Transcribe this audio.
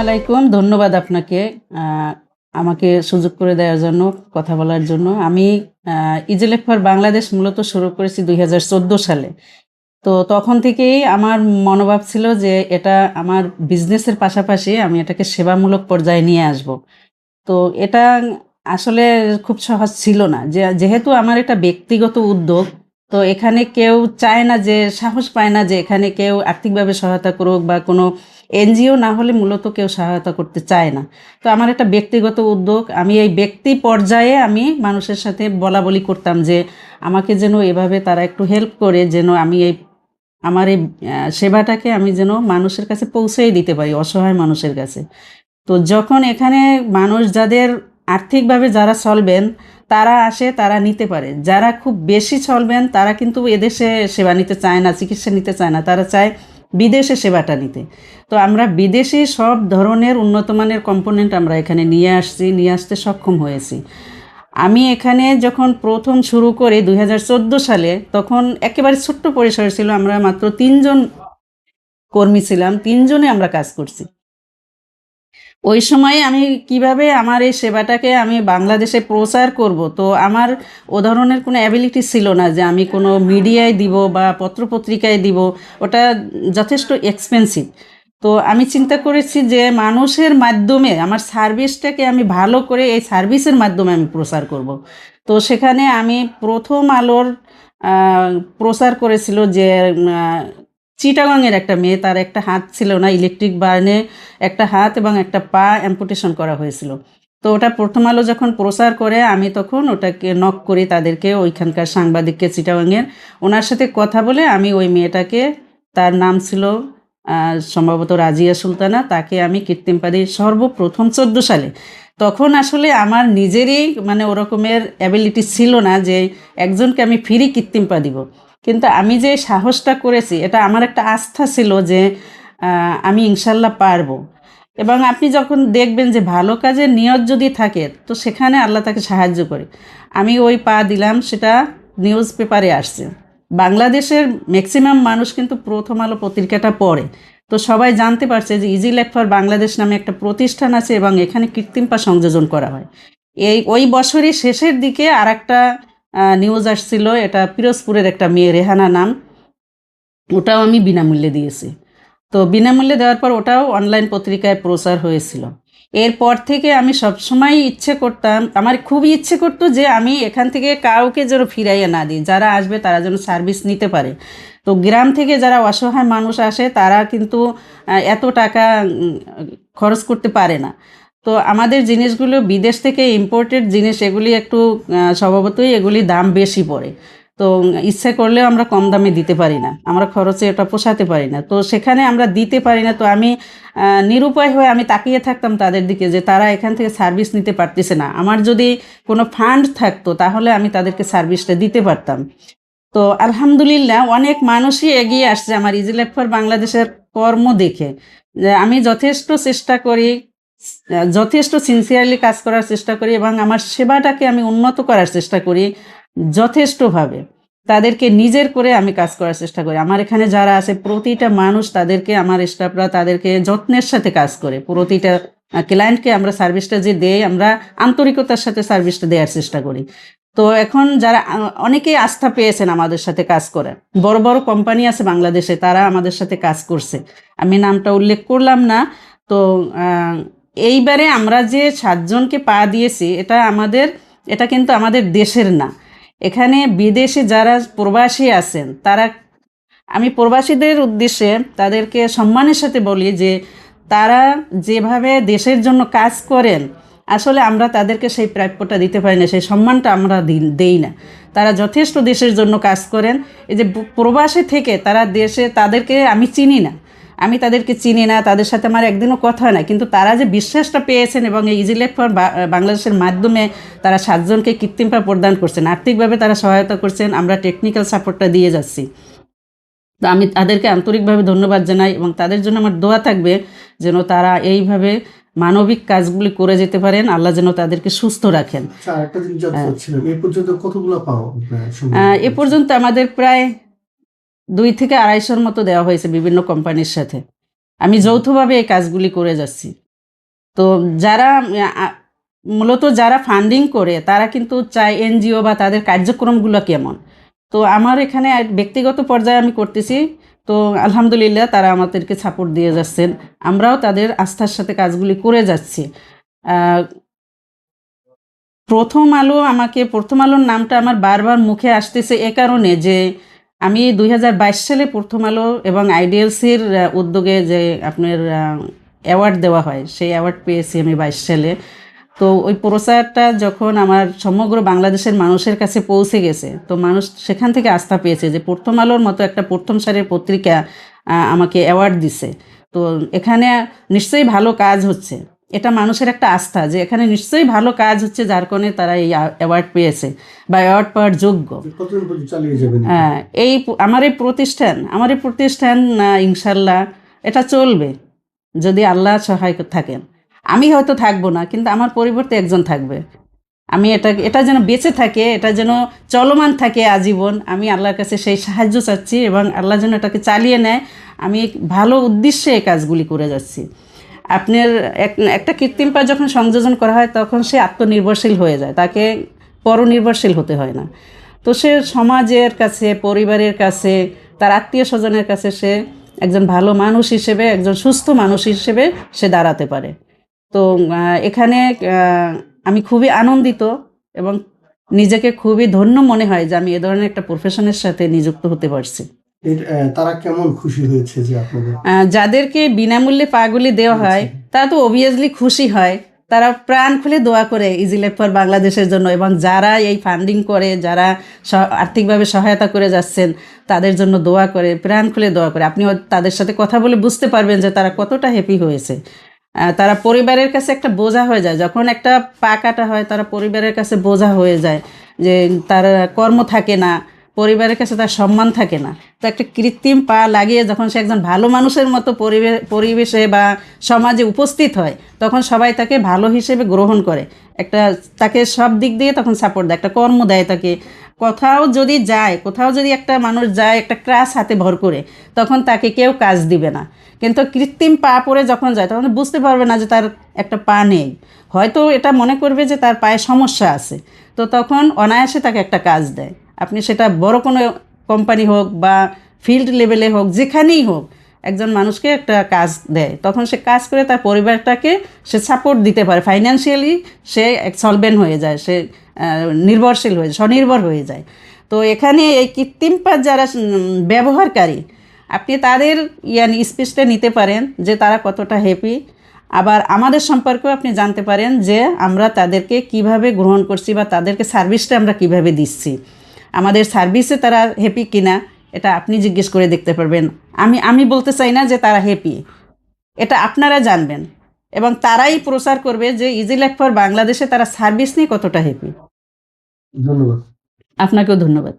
আলাইকুম। ধন্যবাদ আপনাকে আমাকে সুযোগ করে দেওয়ার জন্য, কথা বলার জন্য। আমি ইজিলেট ফর বাংলাদেশ মূলত শুরু করেছি ২০১৪ সালে। তো তখন থেকেই আমার মনোভাব ছিল যে এটা আমার বিজনেসের পাশাপাশি আমি এটাকে সেবামূলক পর্যায়ে নিয়ে আসব। তো এটা আসলে খুব সহজ ছিল না। যেহেতু আমার এটা ব্যক্তিগত উদ্যোগ, তো এখানে কেউ চায় না, যে সাহস পায় না যে এখানে কেউ আর্থিকভাবে সহায়তা করুক, বা কোনো এনজিও না হলে মূলত কেউ সহায়তা করতে চায় না। তো আমার একটা ব্যক্তিগত উদ্যোগ, আমি এই ব্যক্তি পর্যায়ে আমি মানুষের সাথে বলাবলি করতাম যে আমাকে যেন এভাবে তারা একটু হেল্প করে, যেন আমি আমার এই সেবাটাকে আমি যেন মানুষের কাছে পৌঁছেই দিতে পারি, অসহায় মানুষের কাছে। তো যখন এখানে মানুষ যাদের আর্থিকভাবে যারা চলবেন তারা আসে, তারা নিতে পারে। যারা খুব বেশি চলবেন তারা কিন্তু এদেশে সেবা নিতে চায় না, চিকিৎসা নিতে চায় না, তারা চায় বিদেশে সেবাটা নিতে। তো আমরা বিদেশি সব ধরনের উন্নতমানের কম্পোনেন্ট আমরা এখানে নিয়ে আসতে সক্ষম হয়েছি। আমি এখানে যখন প্রথম শুরু করি ২০১৪ সালে, তখন একেবারে ছোট্ট পরিসর ছিল। আমরা মাত্র ৩ জন কর্মী ছিলাম, ৩ জনে আমরা কাজ করছি। ওই সময়ে আমি কিভাবে আমার এই সেবাটাকে আমি বাংলাদেশে প্রচার করব, তো আমার ও ধরনের কোনো অ্যাবিলিটি ছিল না যে আমি কোনো মিডিয়ায় দিব বা পত্রপত্রিকায় দিব। ওটা যথেষ্ট এক্সপেন্সিভ। তো আমি চিন্তা করেছি যে মানুষের মাধ্যমে আমার সার্ভিসটাকে আমি ভালো করে এই সার্ভিসের মাধ্যমে আমি প্রচার করব। তো সেখানে আমি প্রথম আলোর প্রচার করেছিল যে চিটাগাংয়ের একটা মেয়ে, তার একটা হাত ছিল না, ইলেকট্রিক বার্নে একটা হাত এবং একটা পা অ্যাম্পুটেশন করা হয়েছিল। তো ওটা প্রথম আলো যখন প্রচার করে, আমি তখন ওটাকে নক করি তাদেরকে, ওইখানকার সাংবাদিককে চিটাগাংয়ের, ওনার সাথে কথা বলে আমি ওই মেয়েটাকে, তার নাম ছিল সম্ভবত রাজিয়া সুলতানা, তাকে আমি কৃত্রিম পা দিই সর্বপ্রথম ১৪ সালে। তখন আসলে আমার নিজেরই মানে ওরকমের অ্যাবিলিটি ছিল না যে একজনকে আমি ফ্রি কৃত্রিম পা দিব। কিন্তু আমি যে সাহসটা করেছি, এটা আমার একটা আস্থা ছিল যে আমি ইনশাল্লাহ পারবো। এবং আপনি যখন দেখবেন যে ভালো কাজের নিয়ত যদি থাকে, তো সেখানে আল্লাহ তাকে সাহায্য করে। আমি ওই পা দিলাম, সেটা নিউজ পেপারে আসছে। বাংলাদেশের ম্যাক্সিমাম মানুষ কিন্তু প্রথম আলো পত্রিকাটা পড়ে। তো সবাই জানতে পারছে যে ইজিলেট ফর বাংলাদেশ নামে একটা প্রতিষ্ঠান আছে এবং এখানে কৃত্রিম পা সংযোজন করা হয়। ওই বছরই শেষের দিকে আর একটা নিউজ আসছিল, এটা পিরোজপুরের একটা মেয়ে, রেহানা নাম, ওটাও আমি বিনামূল্যে দিয়েছি। তো বিনামূল্যে দেওয়ার পর ওটাও অনলাইন পত্রিকায় প্রচার হয়েছিল। এরপর থেকে আমি সবসময় ইচ্ছে করতাম, আমার খুবই ইচ্ছে করতো যে আমি এখান থেকে কাউকে যেন ফিরাইয়া না দিই, যারা আসবে তারা যেন সার্ভিস নিতে পারে। তো গ্রাম থেকে যারা অসহায় মানুষ আসে তারা কিন্তু এত টাকা খরচ করতে পারে না। তো আমাদের জিনিসগুলো বিদেশ থেকে ইম্পোর্টেড জিনিস, এগুলি একটু স্বভাবতই এগুলি দাম বেশি পড়ে। তো ইচ্ছে করলেও আমরা কম দামে দিতে পারি না, আমরা খরচে এটা পোষাতে পারি না, তো সেখানে আমরা দিতে পারি না। তো আমি নিরুপায় হয়ে আমি তাকিয়ে থাকতাম তাদের দিকে, যে তারা এখান থেকে সার্ভিস নিতে পারতেছে না। আমার যদি কোনো ফান্ড থাকতো তাহলে আমি তাদেরকে সার্ভিসটা দিতে পারতাম। তো আলহামদুলিল্লাহ অনেক মানুষই এগিয়ে আসছে আমার ইজিলেট ফর বাংলাদেশের কর্ম দেখে। যে আমি যথেষ্ট চেষ্টা করি, যথেষ্ট সিনসিয়ারলি কাজ করার চেষ্টা করি এবং আমার সেবাটাকে আমি উন্নত করার চেষ্টা করি যথেষ্টভাবে। তাদেরকে নিজের করে আমি কাজ করার চেষ্টা করি। আমার এখানে যারা আছে প্রতিটা মানুষ, তাদেরকে আমার স্টাফরা তাদেরকে যত্নের সাথে কাজ করে। প্রতিটা ক্লায়েন্টকে আমরা সার্ভিসটা যে দেই, আমরা আন্তরিকতার সাথে সার্ভিসটা দেওয়ার চেষ্টা করি। তো এখন যারা অনেকেই আস্থা পেয়েছেন আমাদের সাথে কাজ করে, বড় বড় কোম্পানি আছে বাংলাদেশে, তারা আমাদের সাথে কাজ করছে, আমি নামটা উল্লেখ করলাম না। তো এইবারে আমরা যে 7 জনকে পা দিয়েছি, এটা কিন্তু আমাদের দেশের না। এখানে বিদেশে যারা প্রবাসী আছেন, তারা, আমি প্রবাসীদের উদ্দেশ্যে তাদেরকে সম্মানের সাথে বলি যে তারা যেভাবে দেশের জন্য কাজ করেন, আসলে আমরা তাদেরকে সেই প্রাপ্যটা দিতে পারি না, সেই সম্মানটা আমরা দেই না। তারা যথেষ্ট দেশের জন্য কাজ করেন। এই যে প্রবাসে থেকে তারা দেশে, তাদেরকে আমি চিনি না, তাদেরকে চিনি না, তাদের সাথে আমার একদিনও কথা হয় না, কিন্তু তারা যে বিশ্বাসটা পেয়েছেন এবং এই ইজিলেট ফর বাংলাদেশের মাধ্যমে তারা 7 জনকে কৃত্রিম পা প্রদান করছেন, আর্থিকভাবে তারা সহায়তা করছেন, আমরা টেকনিক্যাল সাপোর্টটা দিয়ে যাচ্ছি। তো আমি তাদেরকে আন্তরিকভাবে ধন্যবাদ জানাই এবং তাদের জন্য আমার দোয়া থাকবে যেন তারা এইভাবে মানবিক কাজগুলি করে যেতে পারেন, আল্লাহ যেন তাদেরকে সুস্থ রাখেন। এ পর্যন্ত আমাদের প্রায় 2 থেকে 250-র মতো দেওয়া হয়েছে বিভিন্ন কোম্পানির সাথে। আমি যৌথভাবে এই কাজগুলি করে যাচ্ছি। তো যারা মূলত যারা ফান্ডিং করে তারা কিন্তু চায় এনজিও বা তাদের কার্যক্রমগুলো কেমন। তো আমার এখানে ব্যক্তিগত পর্যায়ে আমি করতেছি, তো আলহামদুলিল্লাহ তারা আমাদেরকে সাপোর্ট দিয়ে যাচ্ছেন, আমরাও তাদের আস্থার সাথে কাজগুলি করে যাচ্ছি। প্রথম আলোর নামটা আমার বারবার মুখে আসতেছে এ কারণে যে আমি 2022 সালে প্রথম আলো এবং আইডিএলসির উদ্যোগে যে আপনার অ্যাওয়ার্ড দেওয়া হয়, সেই অ্যাওয়ার্ড পেয়েছি আমি 22 সালে। তো ওই প্রচারটা যখন আমার সমগ্র বাংলাদেশের মানুষের কাছে পৌঁছে গেছে, তো মানুষ সেখান থেকে আস্থা পেয়েছে যে প্রথম আলোর মতো একটা প্রথম সারির পত্রিকা আমাকে অ্যাওয়ার্ড দিছে। তো এখানে নিশ্চয়ই ভালো কাজ হচ্ছে, এটা মানুষের একটা আস্থা যে এখানে নিশ্চয়ই ভালো কাজ হচ্ছে, যার কারণে তারা এই অ্যাওয়ার্ড পেয়েছে বা অ্যাওয়ার্ড পাওয়ার যোগ্য। হ্যাঁ, আমার এই প্রতিষ্ঠান ইনশাল্লাহ এটা চলবে যদি আল্লাহ সহায় থাকেন। আমি হয়তো থাকবো না, কিন্তু আমার পরিবর্তে একজন থাকবে। আমি এটা যেন বেঁচে থাকে, এটা যেন চলমান থাকে আজীবন, আমি আল্লাহর কাছে সেই সাহায্য চাচ্ছি এবং আল্লাহ যেন এটাকে চালিয়ে নেয়। আমি ভালো উদ্দেশ্যে এই কাজগুলি করে যাচ্ছি। আপনার একটা কৃত্রিম পা যখন সংযোজন করা হয় তখন সে আত্মনির্ভরশীল হয়ে যায়, তাকে পরনির্ভরশীল হতে হয় না। তো সে সমাজের কাছে, পরিবারের কাছে, তার আত্মীয় স্বজনের কাছে সে একজন ভালো মানুষ হিসেবে, একজন সুস্থ মানুষ হিসেবে সে দাঁড়াতে পারে। তো এখানে আমি খুবই আনন্দিত এবং নিজেকে খুবই ধন্য মনে হয় যে আমি এ ধরনের একটা প্রফেশনের সাথে নিযুক্ত হতে পারছি। তারা কেমন খুশি হয়েছে যে আপনাদের? যাদেরকে বিনামূল্যে পাগুলি দেওয়া হয় তারা তো অবভিয়াসলি খুশি হয়, তারা প্রাণ খুলে দোয়া করে ইজি লাইফ ফর বাংলাদেশের জন্য, এবং যারা এই ফান্ডিং করে, যারা আর্থিকভাবে সহায়তা করে যাচ্ছেন তাদের জন্য দোয়া করে, প্রাণ খুলে দোয়া করে। আপনি তাদের সাথে কথা বলে বুঝতে পারবেন যে তারা কতটা হ্যাপি হয়েছে। তারা পরিবারের কাছে একটা বোঝা হয়ে যায়, যখন একটা পা কাটা হয় তারা পরিবারের কাছে বোঝা হয়ে যায়, যে তার কর্ম থাকে না, পরিবারের কাছে তার সম্মান থাকে না। তো একটা কৃত্রিম পা লাগিয়ে যখন সে একজন ভালো মানুষের মতো পরিবেশে বা সমাজে উপস্থিত হয়, তখন সবাই তাকে ভালো হিসেবে গ্রহণ করে, তাকে সব দিক দিয়ে তখন সাপোর্ট দেয়, একটা কর্ম দেয় তাকে। কোথাও যদি একটা মানুষ যায় একটা ক্রাশ হাতে ভর করে, তখন তাকে কেউ কাজ দিবে না। কিন্তু কৃত্রিম পা পরে যখন যায় তখন বুঝতে পারবে না যে তার একটা পা নেই, হয়তো এটা মনে করবে যে তার পায়ে সমস্যা আছে, তো তখন অনায়াসে তাকে একটা কাজ দেয়। আপনি সেটা বড় কোনো কোম্পানি হোক বা ফিল্ড লেভেলে হোক, যেখানেই হোক, একজন মানুষকে একটা কাজ দেয়, তখন সে কাজ করে তার পরিবারটাকে সে সাপোর্ট দিতে পারে, ফাইন্যান্সিয়ালি সে সলভেন্ট হয়ে যায়, সে নির্ভরশীল হয়ে যায়, স্বনির্ভর হয়ে যায়। তো এখানে এই কৃত্রিম পা যারা ব্যবহারকারী, আপনি তাদের স্পিচটা নিতে পারেন যে তারা কতটা হ্যাপি। আবার আমাদের সম্পর্কেও আপনি জানতে পারেন যে আমরা তাদেরকে কিভাবে গ্রহণ করছি বা তাদেরকে সার্ভিসটা আমরা কিভাবে দিচ্ছি। আমাদের সার্ভিসে তারা হ্যাপি কিনা এটা আপনি জিজ্ঞেস করে দেখতে পারবেন। আমি বলতে চাই না যে তারা হ্যাপি, এটা আপনারা জানবেন এবং তারাই প্রচার করবে যে ইজি লাইফ ফর বাংলাদেশে তারা সার্ভিস নিয়ে কতটা হ্যাপি। ধন্যবাদ। আপনাকেও ধন্যবাদ।